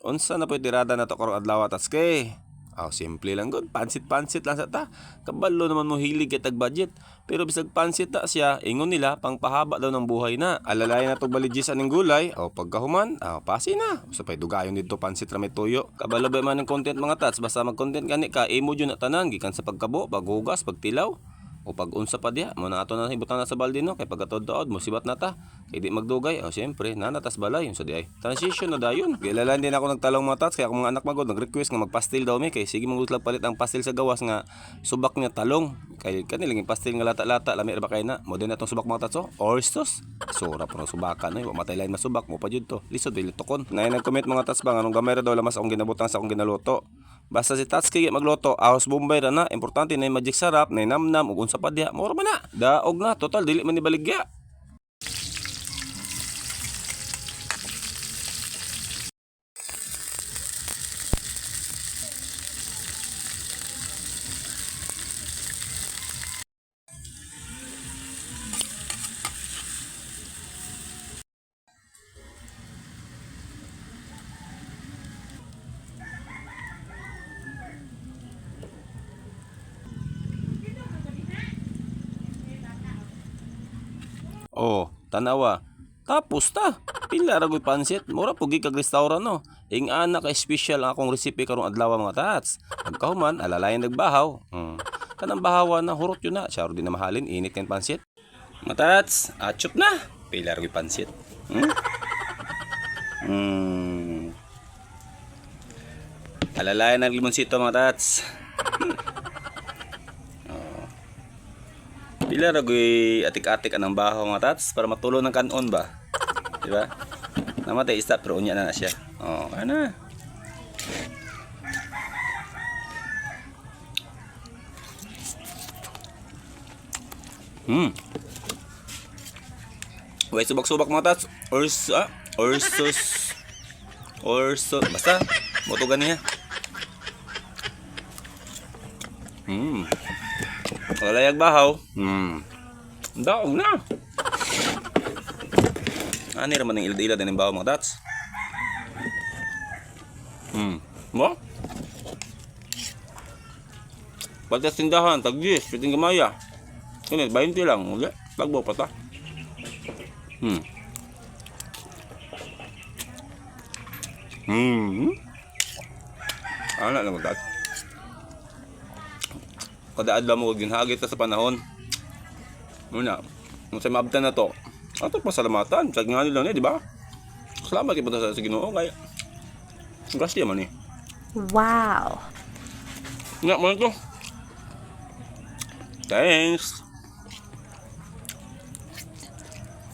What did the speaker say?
Unsa na po'y tirada na to karong adlaw tats kay? Simple lang gud. Pansit-pansit lang sa ta. Kabalo naman mo hilig kay tag budget. Pero bisag pansit na siya, ingon nila pangpahaba daw ng buhay na. Alalay na to baligis aning gulay. Pagkahuman, pasi na. Usa pay dugayon dito pansit ra may tuyo. Kabalo ba man ang content mga tats? Basta mag-content gani ka, imo jud na tanan gikan sa pagkabo, paghugas, pagtilaw. O pag unsa pa diha, mo na ato na ibutan na sa balde no kay pagkatuod musibat na ta. Kay di magdugay, syempre nanatas balay yun sa di ay. Transition na dayon. Gilalan din ako nagtalong mga tats kay akong mga anak magod nag-request nga magpastil daw mi kay sige mangutlag palit ang pastil sa gawas nga subak niya talong. Kay kanilang pastil nga lata-lata lami ra ba kay na. Mo din atong subak mga tats oysters. Sura pa subakan ay matay lain masubak mo pa jud to. Lisod dili tokon. Nay nag-comment mga tats ba anong gamay ra daw lamas akong ginabutang sa akong ginaluto. Basta si Tatsuki magluto, ahos bombay ra na. Importante na magic sarap, na namnam, ug unsa pa diha. Mura man na. Daog na, total dili man ni baligya. Tanawa. Tapos ta. Pila ra gyud pansit. Mura pugi kag restaurant no. Ing ana ka special ang akong recipe karong adlaw mga tats. Pagkahuman alalayan nagbahaw. Kanang bahawa na hurot yun na. Syaro din na mahalin init kan pansit. Mga tats, atchop na. Pila ra gyud pansit. Alalayan ng limonsito mga tats. Pila ra gyud atik-atik anang bahaw mga tats para matulo ng kanon ba? Di ba? Namatay stop pero unya na siya. Ana. Way subak-subak mga tats. Orso. Basta moto ganiya. Kalayag bahaw. Daog na. Ani raman ng ilad-ilad ng bahaw mga tats. Mo? Pagkas tindahan, tag-10, piting gamaya. Kini 20 lang, uli. Pagbo pa ta. Ana lang mga tats. Kada adlaw mo ginhagit sa panahon. Muna, kung sa maabtan na to, ato pasalamatan. Sa nga nila ni, di ba? Salamat kayo sa Ginoo kaya. Grasya man eh. Wow. Nga mo to. Thanks.